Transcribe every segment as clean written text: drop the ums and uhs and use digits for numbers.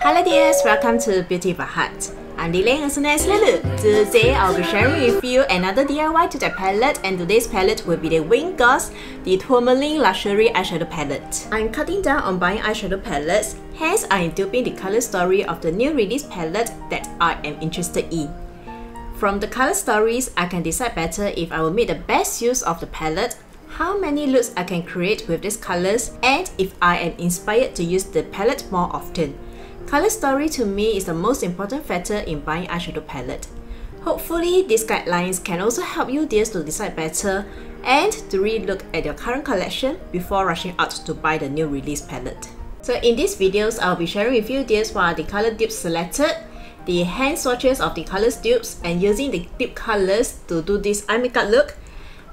Hello dears, welcome to Beauty by Heart. I'm Lily and Lulu. Today I'll be sharing with you another DIY to the palette, and today's palette will be the GOSS, the Tourmaline Luxury Eyeshadow Palette. I'm cutting down on buying eyeshadow palettes, hence I'm duping the color story of the new release palette that I am interested in. From the color stories, I can decide better if I will make the best use of the palette, how many looks I can create with these colors, and if I am inspired to use the palette more often. Color story to me is the most important factor in buying eyeshadow palette. Hopefully, these guidelines can also help you dears to decide better and to re-look at your current collection before rushing out to buy the new release palette. So in these videos, I'll be sharing with you dears what are the color dupes selected, the hand swatches of the colors dupes, and using the Dupe Colours to do this eye makeup look,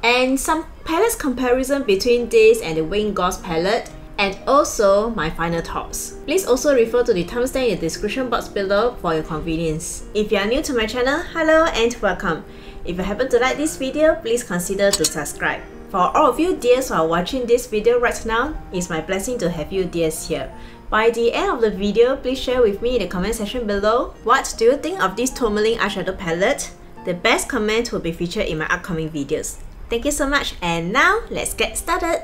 and some palettes comparison between this and the GOSS palette, and also my final thoughts. Please also refer to the timestamp in the description box below for your convenience. If you are new to my channel, hello and welcome. If you happen to like this video, please consider to subscribe. For all of you dears who are watching this video right now, it's my blessing to have you dears here. By the end of the video, please share with me in the comment section below what do you think of this Tourmaline eyeshadow palette. The best comment will be featured in my upcoming videos. Thank you so much, and now let's get started.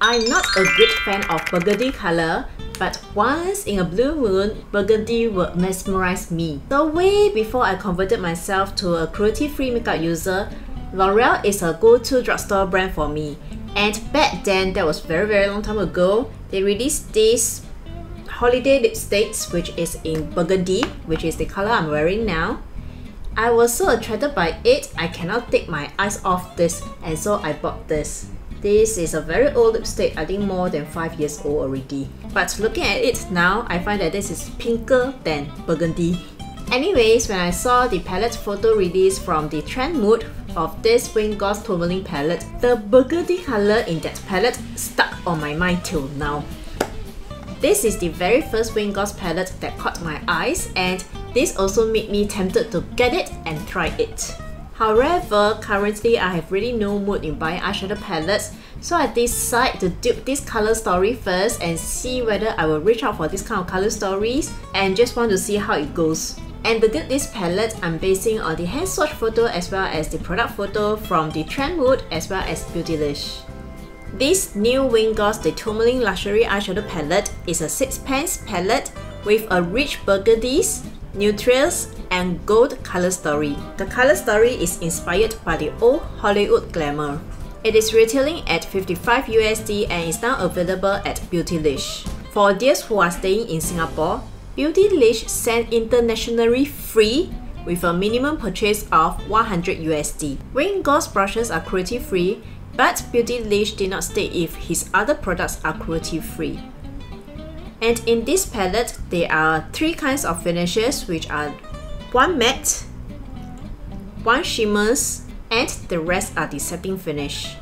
I'm not a great fan of burgundy color, but once in a blue moon, burgundy would mesmerize me. So way before I converted myself to a cruelty-free makeup user, L'Oreal is a go-to drugstore brand for me. And back then, that was very long time ago, they released this holiday lipsticks which is in burgundy, which is the color I'm wearing now. I was so attracted by it, I cannot take my eyes off this, and so I bought this. This is a very old lipstick, I think more than 5 years old already. But looking at it now, I find that this is pinker than burgundy. Anyways, when I saw the palette photo release from the trend mood of this GOSS Tourmaline palette, the burgundy color in that palette stuck on my mind till now. This is the very first GOSS palette that caught my eyes, and this also made me tempted to get it and try it. However, currently I have really no mood in buying eyeshadow palettes, so I decided to dupe this color story first and see whether I will reach out for this kind of color stories and just want to see how it goes. And to dupe this palette, I'm basing on the hand swatch photo as well as the product photo from the trend mood as well as Beautylish. This new GOSS, the Tourmaline Luxury Eyeshadow Palette, is a 6-pans palette with a rich burgundies, neutrals, and gold color story. The color story is inspired by the old Hollywood glamour. It is retailing at $55 USD and is now available at Beautylish. For those who are staying in Singapore, Beautylish sent internationally free with a minimum purchase of 100 USD. GOSS brushes are cruelty-free, but Beautylish did not state if his other products are cruelty-free. And in this palette, there are 3 kinds of finishes, which are 1 matte, 1 shimmers, and the rest are the setting finish.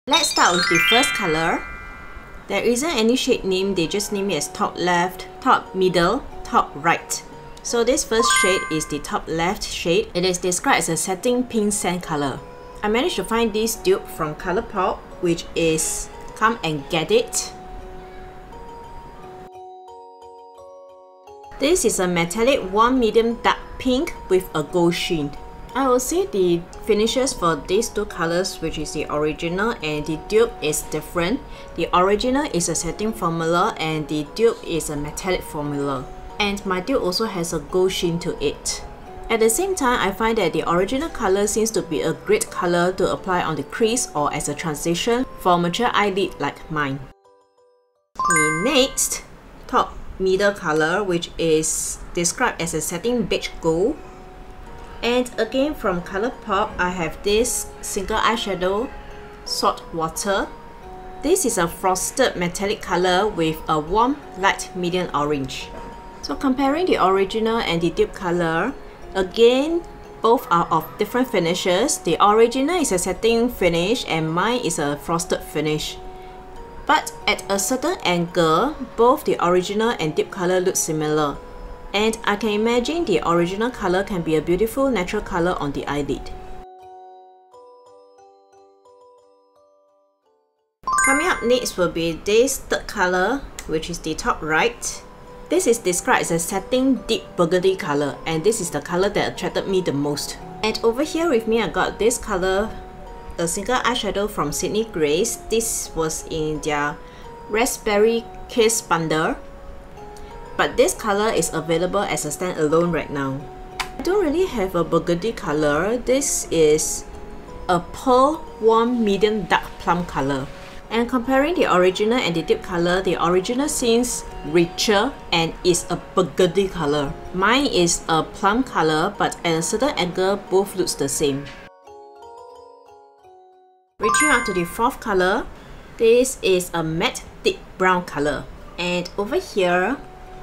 Let's start with the first color. There isn't any shade name, they just name it as top left, top middle, top right. So this first shade is the top left shade. It is described as a setting pink sand color. I managed to find this dupe from ColourPop, which is Come and Get It. This is a metallic warm medium dark pink with a gold sheen. I will say the finishes for these 2 colors, which is the original and the dupe, is different. The original is a setting formula and the dupe is a metallic formula. And my dupe also has a gold sheen to it. At the same time, I find that the original color seems to be a great color to apply on the crease or as a transition for mature eyelid like mine. The next, top middle color, which is described as a setting beige gold. And again from ColourPop, I have this single eyeshadow, Salt Water. This is a frosted metallic color with a warm light medium orange. So comparing the original and the dupe color, again, both are of different finishes. The original is a satin finish and mine is a frosted finish. But at a certain angle, both the original and dupe color look similar. And I can imagine the original color can be a beautiful natural color on the eyelid. Coming up next will be this third color, which is the top right. This is described as a satin deep burgundy color, and this is the color that attracted me the most. And over here with me, I got this color, a single eyeshadow from Sydney Grace. This was in their Raspberry Kiss bundle, but this color is available as a standalone right now. I don't really have a burgundy color. This is a pearl warm medium dark plum color. And comparing the original and the dupe color, the original seems richer and is a burgundy color. Mine is a plum color, but at a certain angle, both looks the same. Reaching out to the fourth color, this is a matte deep brown color. And over here,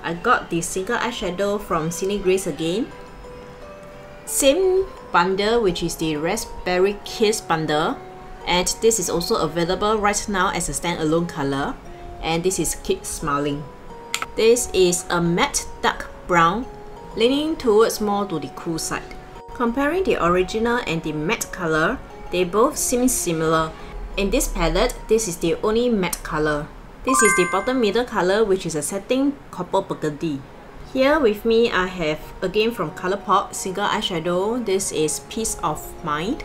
I got the single eyeshadow from Sydney Grace again. Same bundle, which is the Raspberry Kiss bundle. And this is also available right now as a standalone color. And this is Keep Smiling. This is a matte dark brown, leaning towards more to the cool side. Comparing the original and the matte color, they both seem similar. In this palette, this is the only matte color. This is the bottom middle color, which is a satin copper burgundy. Here with me, I have again from Colourpop single eyeshadow. This is Peace of Mind.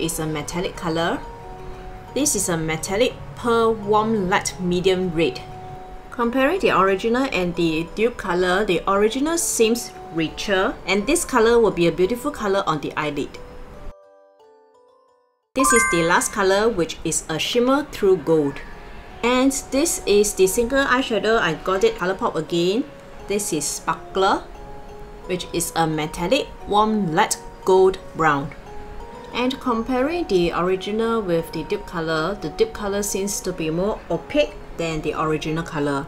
It's a metallic color. This is a metallic pearl warm light medium red. Comparing the original and the dupe color, the original seems richer, and this color will be a beautiful color on the eyelid. This is the last color, which is a shimmer through gold. And this is the single eyeshadow. I got it Colourpop again. This is Sparkler, which is a metallic warm light gold brown. And comparing the original with the dupe color seems to be more opaque than the original color.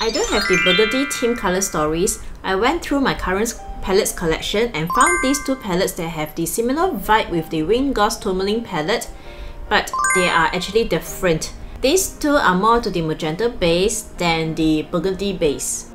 I don't have the burgundy theme color stories. I went through my current palettes collection and found these two palettes that have the similar vibe with the GOSS Tourmaline palette, but they are actually different. These two are more to the magenta base than the burgundy base.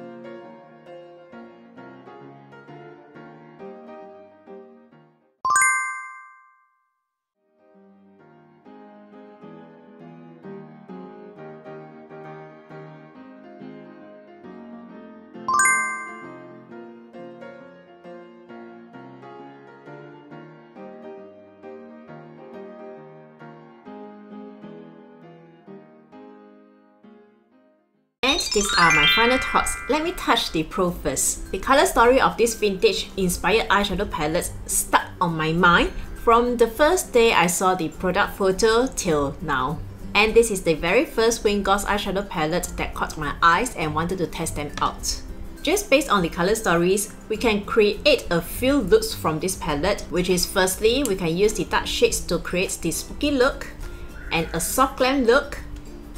And these are my final thoughts. Let me touch the pro first. The color story of this vintage inspired eyeshadow palette stuck on my mind from the first day I saw the product photo till now. And this is the very first GOSS eyeshadow palette that caught my eyes and wanted to test them out. Just based on the color stories, we can create a few looks from this palette, which is firstly, we can use the dark shades to create the spooky look and a soft glam look,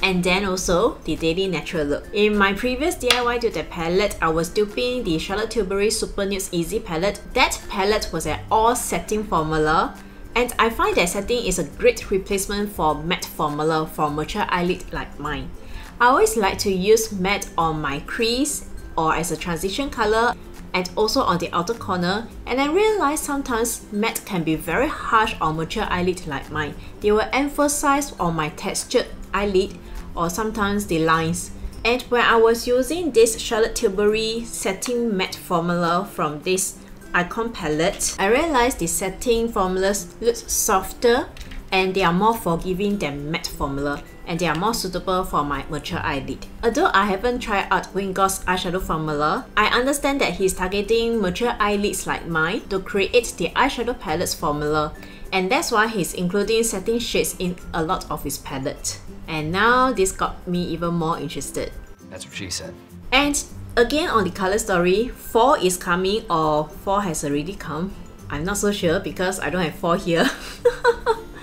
and then also the daily natural look. In my previous DIY to the palette, I was duping the Charlotte Tilbury Super Nudes Easy palette. That palette was an all setting formula, and I find that setting is a great replacement for matte formula for mature eyelid like mine. I always like to use matte on my crease or as a transition color and also on the outer corner, and I realized sometimes matte can be very harsh on mature eyelid like mine. They will emphasize on my textured eyelid or sometimes the lines. And when I was using this Charlotte Tilbury setting matte formula from this Icon palette, I realized the setting formulas look softer and they are more forgiving than matte formula, and they are more suitable for my mature eyelid. Although I haven't tried out GOSS eyeshadow formula, I understand that he's targeting mature eyelids like mine to create the eyeshadow palette's formula. and that's why he's including setting shades in a lot of his palette. And now this got me even more interested. That's what she said. And again on the color story, fall is coming or fall has already come. I'm not so sure because I don't have fall here.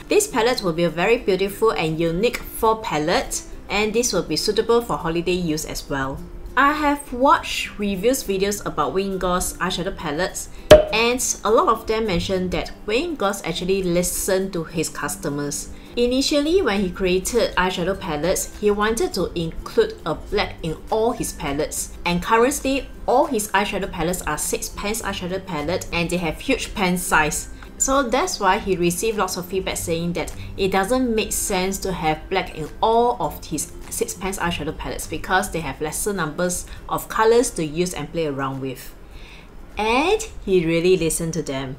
This palette will be a very beautiful and unique fall palette, and this will be suitable for holiday use as well. I have watched reviews videos about Wayne Goss eyeshadow palettes, and a lot of them mentioned that Wayne Goss actually listened to his customers. Initially, when he created eyeshadow palettes, he wanted to include a black in all his palettes. And currently, all his eyeshadow palettes are 6 pans eyeshadow palette and they have huge pan size. So that's why he received lots of feedback saying that it doesn't make sense to have black in all of his 6 pans eyeshadow palettes because they have lesser numbers of colors to use and play around with. And he really listened to them.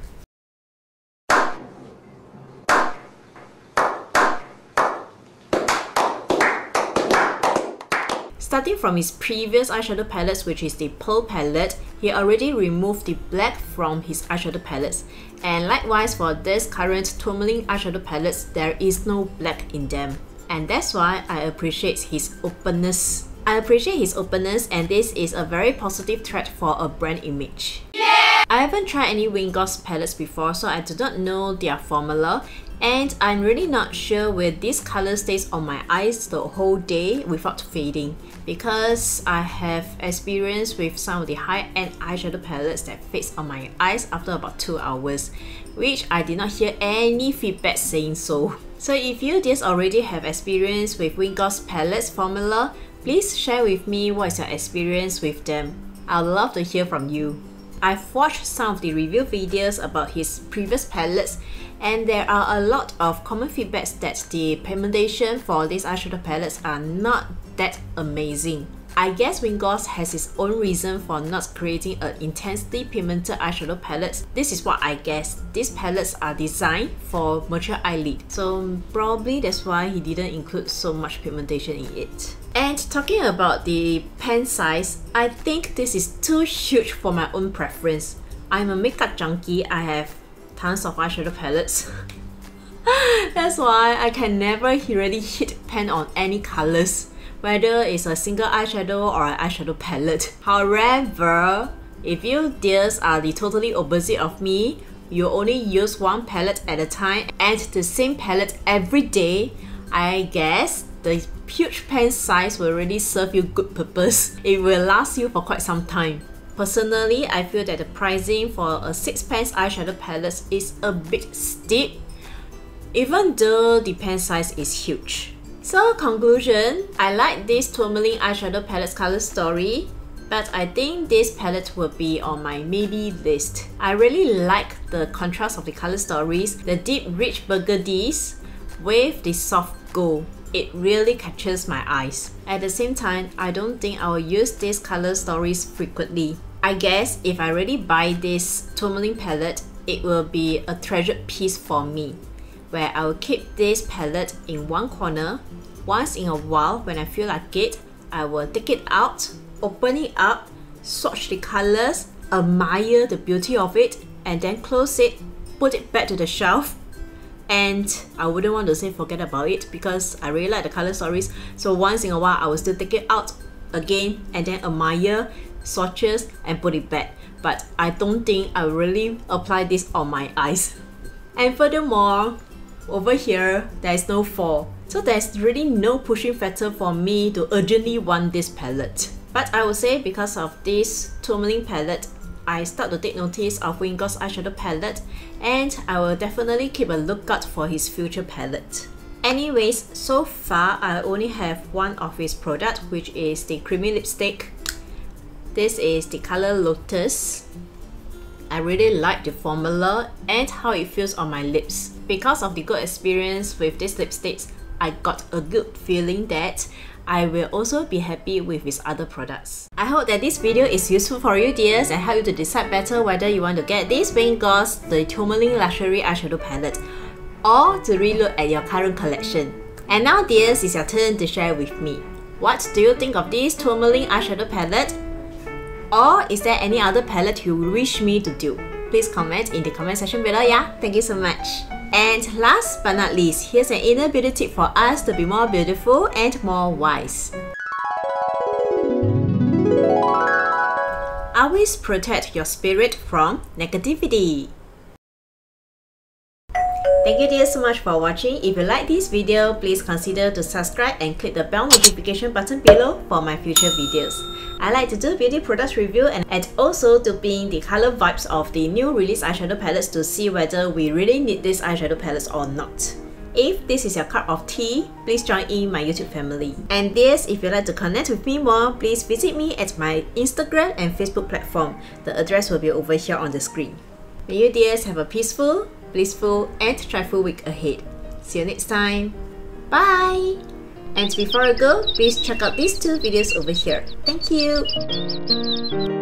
Starting from his previous eyeshadow palettes, which is the Pearl palette, he already removed the black from his eyeshadow palettes. And likewise for this current Tourmaline eyeshadow palettes, there is no black in them. And that's why I appreciate his openness. And this is a very positive trait for a brand image. Yeah! I haven't tried any Wayne Goss palettes before, so I do not know their formula. And I'm really not sure will this color stays on my eyes the whole day without fading, because I have experience with some of the high-end eyeshadow palettes that fades on my eyes after about 2 hours, which I did not hear any feedback saying so. So if you just already have experience with Wayne Goss palettes formula, please share with me what is your experience with them. I'd love to hear from you. I've watched some of the review videos about his previous palettes, and there are a lot of common feedbacks that the pigmentation for these eyeshadow palettes are not that amazing. I guess Wayne Goss has his own reason for not creating an intensely pigmented eyeshadow palette. This is what I guess. These palettes are designed for mature eyelid, so probably that's why he didn't include so much pigmentation in it. And talking about the pen size, I think this is too huge for my own preference. I'm a makeup junkie, I have tons of eyeshadow palettes. That's why I can never really hit pen on any colors, whether it's a single eyeshadow or an eyeshadow palette. However, if you dears are the totally opposite of me, you only use one palette at a time and the same palette every day, I guess the huge pen size will really serve you good purpose. It will last you for quite some time. Personally, I feel that the pricing for a 6 pans eyeshadow palette is a bit steep, even though the pen size is huge. So conclusion, I like this Tourmaline eyeshadow palette's color story, but I think this palette will be on my maybe list. I really like the contrast of the color stories, the deep rich burgundies with the soft gold. It really catches my eyes. At the same time, I don't think I will use these color stories frequently. I guess if I really buy this Tourmaline palette, it will be a treasured piece for me, where I will keep this palette in one corner. Once in a while, when I feel like it, I will take it out, open it up, swatch the colors, admire the beauty of it, and then close it, put it back to the shelf. And I wouldn't want to say forget about it because I really like the color stories. So once in a while, I will still take it out again and then admire, swatches, and put it back. But I don't think I will really apply this on my eyes. And furthermore, over here, there is no fall. So there's really no pushing factor for me to urgently want this palette. But I would say because of this Tourmaline palette, I start to take notice of Wayne Goss eyeshadow palette, and I will definitely keep a lookout for his future palette. Anyways, so far I only have one of his product, which is the creamy lipstick. This is the color Lotus. I really like the formula and how it feels on my lips. Because of the good experience with these lipsticks, I got a good feeling that I will also be happy with his other products. I hope that this video is useful for you dears and help you to decide better whether you want to get this Wayne Goss, the Tourmaline Luxury Eyeshadow Palette, or to relook at your current collection. And now dears, it's your turn to share with me. What do you think of this Tourmaline Eyeshadow Palette? Or is there any other palette you wish me to do? Please comment in the comment section below, yeah? Thank you so much. And last but not least, here's an inner beauty tip for us to be more beautiful and more wise. Always protect your spirit from negativity. Thank you dear so much for watching. If you like this video, please consider to subscribe and click the bell notification button below for my future videos. I like to do beauty products review and also duping the color vibes of the new release eyeshadow palettes to see whether we really need these eyeshadow palettes or not. If this is your cup of tea, please join in my YouTube family. And yes, if you'd like to connect with me more, please visit me at my Instagram and Facebook platform. The address will be over here on the screen. May you dears have a peaceful, blissful and joyful week ahead. See you next time. Bye! And before I go, please check out these two videos over here. Thank you!